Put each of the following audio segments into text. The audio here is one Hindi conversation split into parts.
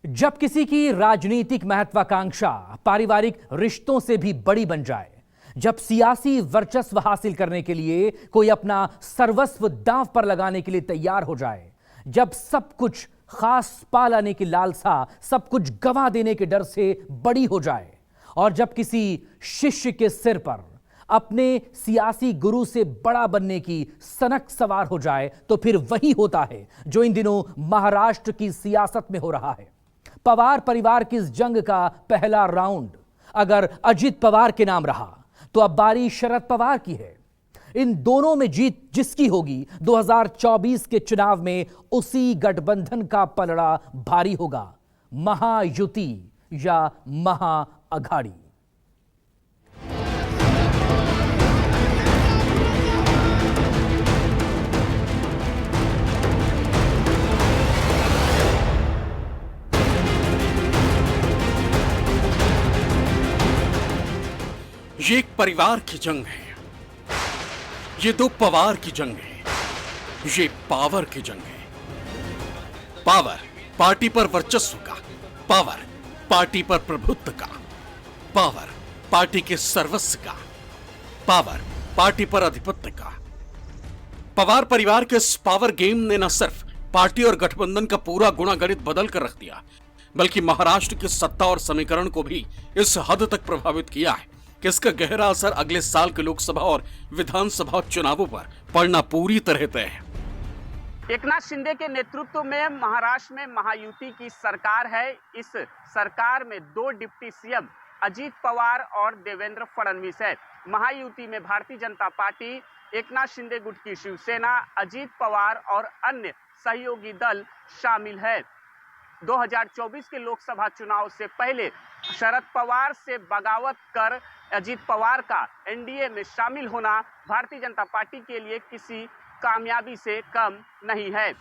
जब किसी की राजनीतिक महत्वाकांक्षा पारिवारिक रिश्तों से भी बड़ी बन जाए, जब सियासी वर्चस्व हासिल करने के लिए कोई अपना सर्वस्व दांव पर लगाने के लिए तैयार हो जाए, जब सब कुछ खास पा लाने की लालसा सब कुछ गंवा देने के डर से बड़ी हो जाए, और जब किसी शिष्य के सिर पर अपने सियासी गुरु से बड़ा बनने की सनक सवार हो जाए, तो फिर वही होता है जो इन दिनों महाराष्ट्र की सियासत में हो रहा है। पवार परिवार की इस जंग का पहला राउंड अगर अजित पवार के नाम रहा, तो अब बारी शरद पवार की है। इन दोनों में जीत जिसकी होगी, 2024 के चुनाव में उसी गठबंधन का पलड़ा भारी होगा, महायुति या महाअघाड़ी। ये एक परिवार की जंग है, ये दो पवार की जंग है, ये पावर की जंग है। पावर पार्टी पर वर्चस्व का, पावर पार्टी पर प्रभुत्व का, पावर पार्टी के सर्वस्व का, पावर पार्टी पर आधिपत्य का। पवार परिवार के इस पावर गेम ने न सिर्फ पार्टी और गठबंधन का पूरा गुणागणित बदल कर रख दिया, बल्कि महाराष्ट्र की सत्ता और समीकरण को भी इस हद तक प्रभावित किया है कि इसका गहरा असर अगले साल के लोकसभा और विधानसभा चुनावों पर पड़ना पूरी तरह तय है। एकनाथ शिंदे के नेतृत्व में महाराष्ट्र में महायुति की सरकार है। इस सरकार में दो डिप्टी सीएम अजित पवार और देवेंद्र फडणवीस है। महायुति में भारतीय जनता पार्टी, एकनाथ शिंदे गुट की शिवसेना, अजित पवार और अन्य सहयोगी दल शामिल है। 2024 के लोकसभा चुनाव से पहले शरद पवार से बगावत कर अजित पवार का एनडीए में शामिल होना भारतीय जनता पार्टी के लिए किसी कामयाबी से कम नहीं है।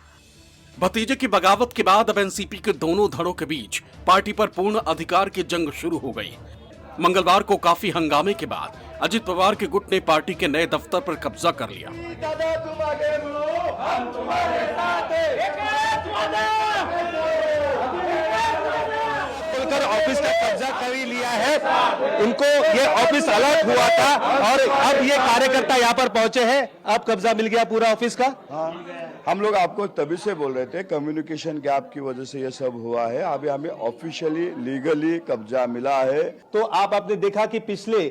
भतीजे की बगावत के बाद अब एनसीपी के दोनों धड़ों के बीच पार्टी पर पूर्ण अधिकार की जंग शुरू हो गई। मंगलवार को काफी हंगामे के बाद अजित पवार के गुट ने पार्टी के नए दफ्तर पर कब्जा कर लिया। ऑफिस का कब्जा कर ही लिया है। इनको ये ऑफिस अलर्ट हुआ था और अब ये कार्यकर्ता यहाँ पर पहुंचे हैं। अब कब्जा मिल गया पूरा ऑफिस का। हाँ, हम लोग आपको तभी से बोल रहे थे, कम्युनिकेशन गैप की वजह से ये सब हुआ है। अभी हमें ऑफिशियली लीगली कब्जा मिला है। तो आपने देखा कि पिछले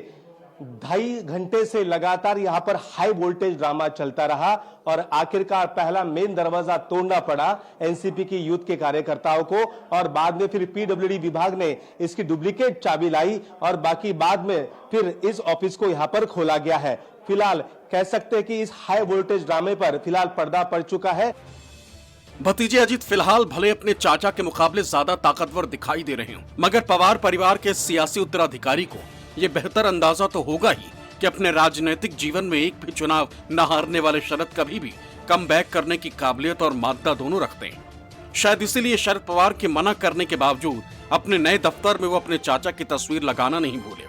2.5 घंटे से लगातार यहाँ पर हाई वोल्टेज ड्रामा चलता रहा और आखिरकार पहला मेन दरवाजा तोड़ना पड़ा एनसीपी की यूथ के कार्यकर्ताओं को, और बाद में फिर पीडब्ल्यूडी विभाग ने इसकी डुप्लीकेट चाबी लाई और बाकी बाद में फिर इस ऑफिस को यहाँ पर खोला गया है। फिलहाल कह सकते हैं कि इस हाई वोल्टेज ड्रामे पर फिलहाल पर्दा पड़ चुका है। भतीजे अजित फिलहाल भले अपने चाचा के मुकाबले ज्यादा ताकतवर दिखाई दे रहे हों, मगर पवार परिवार के सियासी उत्तराधिकारी को ये बेहतर अंदाजा तो होगा ही कि अपने राजनीतिक जीवन में एक भी चुनाव न हारने वाले शरद कभी भी कम बैक करने की काबिलियत और मादा दोनों रखते हैं। शायद इसीलिए शरद पवार के मना करने के बावजूद अपने नए दफ्तर में वो अपने चाचा की तस्वीर लगाना नहीं भूले।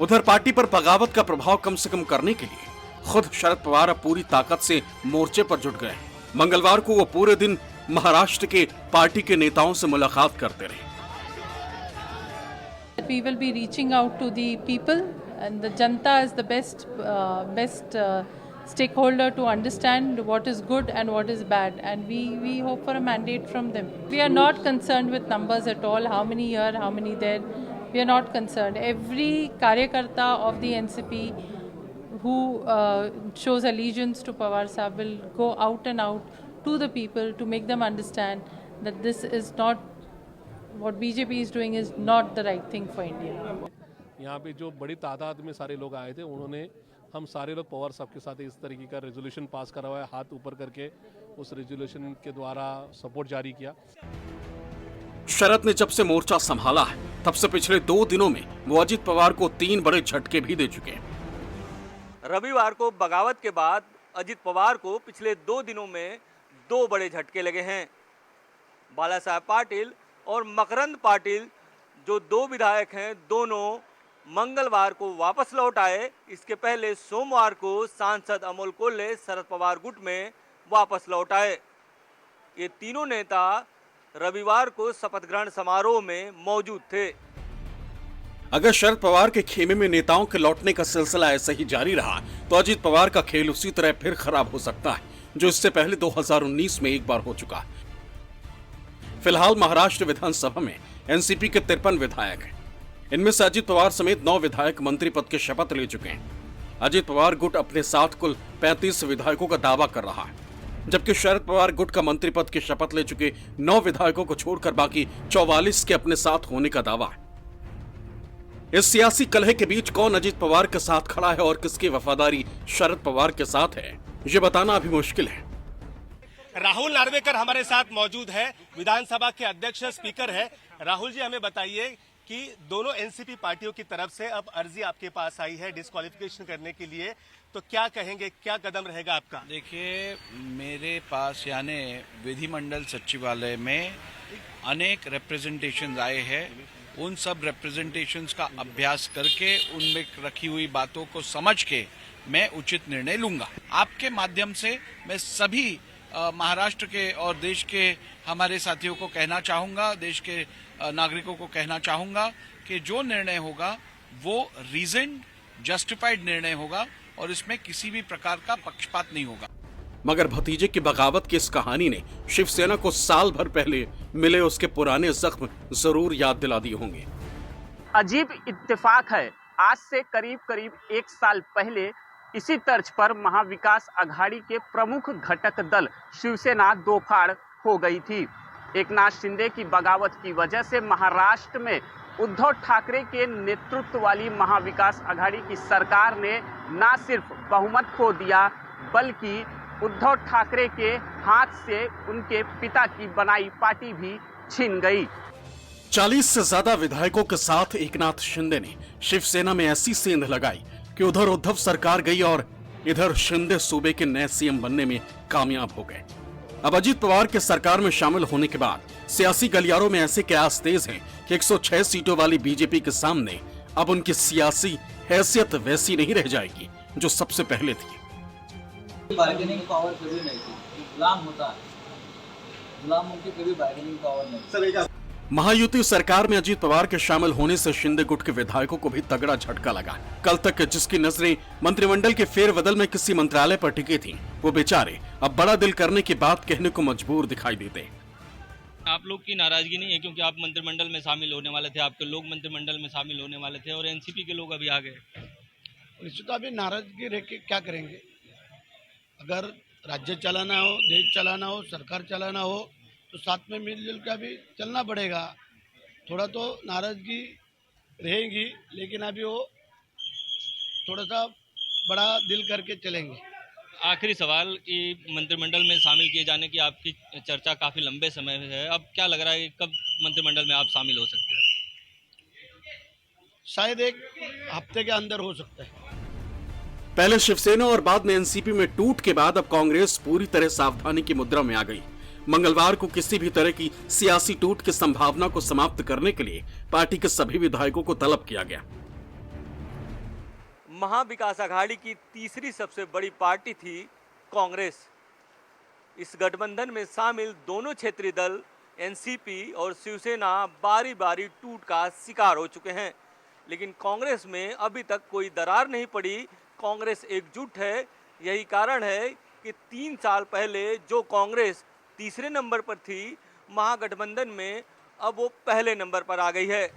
उधर पार्टी पर बगावत का प्रभाव कम से कम करने के लिए खुद शरद पवार अब पूरी ताकत से मोर्चे पर जुट गए। मंगलवार को वो पूरे दिन महाराष्ट्र के पार्टी के नेताओं से मुलाकात करते रहे। We will be reaching out to the people, and the Janta is the best stakeholder to understand what is good and what is bad, and we hope for a mandate from them. We are not concerned with numbers at all, how many here, how many there. We are not concerned. Every Karyakarta of the NCP who shows allegiance to Pawar Sahab will go out and out to the people to make them understand that this is not what BJP is doing is not the right thing for India. यहाँ पे जो बड़ी तादाद में सारे लोग आए थे, उन्होंने हम सारे लोग पवार साहब के साथ इस तरीके का रेजोल्यूशन पास करा हुआ है, हाथ ऊपर करके उस रेजोल्यूशन के द्वारा सपोर्ट जारी किया। शरद ने जब से मोर्चा संभाला है, तब से पिछले 2 दिनों में वो अजित पवार को 3 बड़े झटके भी दे चुके हैं। रविवार को बगावत के बाद अजित पवार को पिछले 2 दिनों में 2 बड़े झटके लगे हैं। बाला साहब पाटिल और मकरंद पाटिल जो 2 विधायक हैं, दोनों मंगलवार को वापस लौट आए। इसके पहले सोमवार को सांसद अमोल कोल्हे शरद पवार गुट में वापस लौट आए। ये तीनों नेता रविवार को शपथ ग्रहण समारोह में मौजूद थे। अगर शरद पवार के खेमे में नेताओं के लौटने का सिलसिला ऐसे ही जारी रहा तो अजीत पवार का खेल उसी तरह फिर खराब हो सकता है जो इससे पहले 2019 में एक बार हो चुका। फिलहाल महाराष्ट्र विधानसभा में एनसीपी के 53 विधायक हैं। इनमें से अजीत पवार समेत 9 विधायक मंत्री पद की शपथ ले चुके हैं। अजीत पवार गुट अपने साथ कुल 35 विधायकों का दावा कर रहा है, जबकि शरद पवार गुट का मंत्री पद की शपथ ले चुके 9 विधायकों को छोड़कर बाकी 44 के अपने साथ होने का दावा है। इस सियासी कलह के बीच कौन अजीत पवार के साथ खड़ा है और किसकी वफादारी शरद पवार के साथ है, ये बताना अभी मुश्किल है। राहुल नार्वेकर हमारे साथ मौजूद है, विधानसभा के अध्यक्ष स्पीकर है। राहुल जी, हमें बताइए कि दोनों एनसीपी पार्टियों की तरफ से अब अर्जी आपके पास आई है डिस्क्वालिफिकेशन करने के लिए, तो क्या कहेंगे, क्या कदम रहेगा आपका? देखिए, मेरे पास यानी विधिमंडल सचिवालय में अनेक रिप्रेजेंटेशंस आए हैं। उन सब रिप्रेजेंटेशंस का अभ्यास करके उनमें रखी हुई बातों को समझ के मैं उचित निर्णय लूंगा। आपके माध्यम से मैं सभी महाराष्ट्र के और देश के हमारे साथियों को कहना चाहूंगा, देश के नागरिकों को कहना चाहूंगा कि जो निर्णय होगा वो रीजन जस्टिफाइड निर्णय होगा और इसमें किसी भी प्रकार का पक्षपात नहीं होगा। मगर भतीजे की बगावत की इस कहानी ने शिवसेना को साल भर पहले मिले उसके पुराने जख्म जरूर याद दिला दिए होंगे। अजीब इत्तेफाक है, आज से करीब करीब 1 साल पहले इसी तर्ज पर महाविकास अघाड़ी के प्रमुख घटक दल शिवसेना दो फाड़ हो गई थी। एकनाथ शिंदे की बगावत की वजह से महाराष्ट्र में उद्धव ठाकरे के नेतृत्व वाली महाविकास अघाड़ी की सरकार ने न सिर्फ बहुमत खो दिया बल्कि उद्धव ठाकरे के हाथ से उनके पिता की बनाई पार्टी भी छीन गई। 40 से ज्यादा विधायकों के साथ एकनाथ शिंदे ने शिवसेना में ऐसी सेंध लगाई कि उधर उद्धव सरकार गई और इधर शिंदे सूबे के नए सीएम बनने में कामयाब हो गए। अब अजीत पवार के सरकार में शामिल होने के बाद सियासी गलियारों में ऐसे कयास तेज हैं कि 106 सीटों वाली बीजेपी के सामने अब उनकी सियासी हैसियत वैसी नहीं रह जाएगी जो सबसे पहले थी। बार्गेनिंग पावर कभी नहीं थी, गुलाम होता है, गुलामों की कभी बार्गेनिंग पावर नहीं। महायुति सरकार में अजीत पवार के शामिल होने से शिंदे गुट के विधायकों को भी तगड़ा झटका लगा। कल तक जिसकी नजरें मंत्रिमंडल के फेरबदल में किसी मंत्रालय पर टिकी थी, वो बेचारे अब बड़ा दिल करने की बात कहने को मजबूर दिखाई देते। आप लोग की नाराजगी नहीं है क्योंकि आप मंत्रिमंडल में शामिल होने वाले थे, आपके लोग मंत्रिमंडल में शामिल होने वाले थे और एनसीपी के लोग अभी आ गए। निश्चित अभी नाराजगी रह के क्या करेंगे? अगर राज्य चलाना हो, देश चलाना हो, सरकार चलाना हो तो साथ में मिलजुल कर भी चलना पड़ेगा। थोड़ा तो नाराजगी रहेगी लेकिन अभी वो थोड़ा सा बड़ा दिल करके चलेंगे। आखिरी सवाल कि मंत्रिमंडल में शामिल किए जाने की आपकी चर्चा काफी लंबे समय से है, अब क्या लग रहा है कि कब मंत्रिमंडल में आप शामिल हो सकते हैं? शायद 1 हफ्ते के अंदर हो सकता है। पहले शिवसेना और बाद में एनसीपी में टूट के बाद अब कांग्रेस पूरी तरह सावधानी की मुद्रा में आ गई। मंगलवार को किसी भी तरह की सियासी टूट की संभावना को समाप्त करने के लिए पार्टी के सभी विधायकों को तलब किया गया। महाविकास अघाड़ी की तीसरी सबसे बड़ी पार्टी थी कांग्रेस। इस गठबंधन में शामिल दोनों क्षेत्रीय दल एनसीपी और शिवसेना बारी बारी टूट का शिकार हो चुके हैं, लेकिन कांग्रेस में अभी तक कोई दरार नहीं पड़ी। कांग्रेस एकजुट है। यही कारण है कि 3 साल पहले जो कांग्रेस तीसरे नंबर पर थी, महागठबंधन में अब वो पहले नंबर पर आ गई है।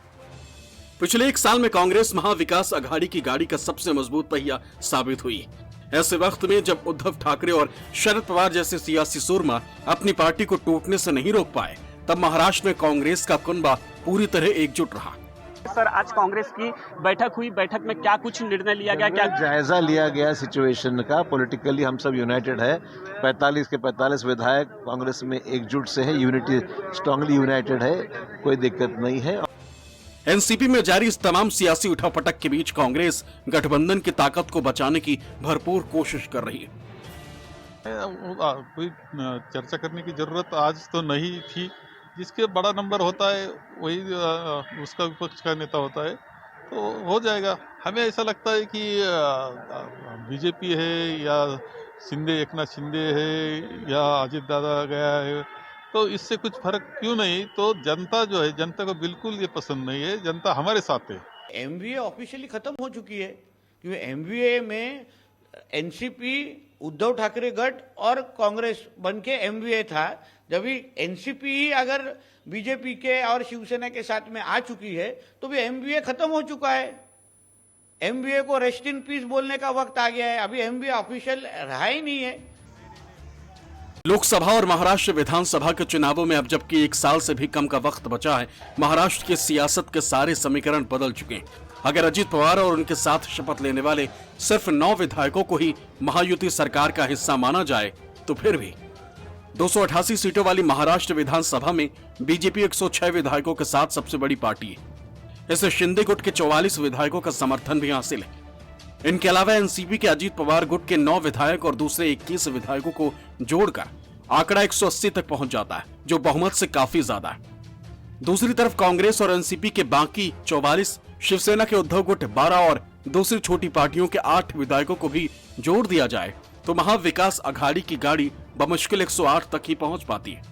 पिछले 1 साल में कांग्रेस महाविकास अघाड़ी की गाड़ी का सबसे मजबूत पहिया साबित हुई। ऐसे वक्त में जब उद्धव ठाकरे और शरद पवार जैसे सियासी सूरमा अपनी पार्टी को टूटने से नहीं रोक पाए, तब महाराष्ट्र में कांग्रेस का कुनबा पूरी तरह एकजुट रहा। सर, आज कांग्रेस की बैठक हुई, बैठक में क्या कुछ निर्णय लिया गया? क्या जायजा लिया गया सिचुएशन का? पॉलिटिकली हम सब यूनाइटेड है। 45 के 45 विधायक कांग्रेस में एकजुट से है, यूनिटी स्ट्रांगली यूनाइटेड है, कोई दिक्कत नहीं है। एनसीपी में जारी इस तमाम सियासी उठापटक के बीच कांग्रेस गठबंधन की ताकत को बचाने की भरपूर कोशिश कर रही है। कोई चर्चा करने की जरूरत आज तो नहीं थी। जिसके बड़ा नंबर होता है वही उसका विपक्ष का नेता होता है, तो हो जाएगा। हमें ऐसा लगता है कि बीजेपी है या एकनाथ शिंदे है या अजीत दादा गया है तो इससे कुछ फर्क क्यों नहीं? तो जनता जो है, जनता को बिल्कुल ये पसंद नहीं है, जनता हमारे साथ है। एमवीए ऑफिशियली खत्म हो चुकी है, क्योंकि एमवीए में एनसीपी, उद्धव ठाकरे गठ और कांग्रेस बन के एमवीए था। जब एनसीपी अगर बीजेपी के और शिवसेना के साथ में आ चुकी है तो भी एमवीए खत्म हो चुका है। एमवीए को रेस्ट इन पीस बोलने का वक्त आ गया है, अभी एमवीए ऑफिशियल रहा ही नहीं है। लोकसभा और महाराष्ट्र विधानसभा के चुनावों में अब जबकि 1 साल से भी कम का वक्त बचा है, महाराष्ट्र की सियासत के सारे समीकरण बदल चुके हैं। अगर अजीत पवार और उनके साथ शपथ लेने वाले सिर्फ 9 विधायकों को ही महायुति सरकार का हिस्सा माना जाए तो फिर भी 288 सीटों वाली महाराष्ट्र विधानसभा में बीजेपी 106 विधायकों के साथ सबसे बड़ी पार्टी है। इसे शिंदे गुट के 44 विधायकों का समर्थन भी हासिल है। इनके अलावा एनसीपी के अजीत पवार गुट के 9 विधायक और दूसरे 21 विधायकों को जोड़कर आंकड़ा 180 तक पहुंच जाता है, जो बहुमत से काफी ज्यादा है। दूसरी तरफ कांग्रेस और एनसीपी के बाकी 44, शिवसेना के उद्धव गुट 12 और दूसरी छोटी पार्टियों के 8 विधायकों को भी जोड़ दिया जाए तो महाविकास अघाड़ी की गाड़ी बमुश्किल 108 तक ही पहुंच पाती है।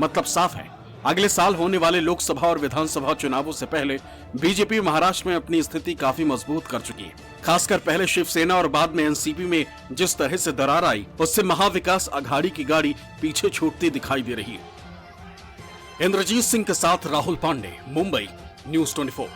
मतलब साफ है, अगले साल होने वाले लोकसभा और विधानसभा चुनावों से पहले बीजेपी महाराष्ट्र में अपनी स्थिति काफी मजबूत कर चुकी है। खासकर पहले शिवसेना और बाद में एनसीपी में जिस तरह से दरार आई, उससे महाविकास अघाड़ी की गाड़ी पीछे छूटती दिखाई दे रही है। इंद्रजीत सिंह के साथ राहुल पांडे, मुंबई, न्यूज़ 24।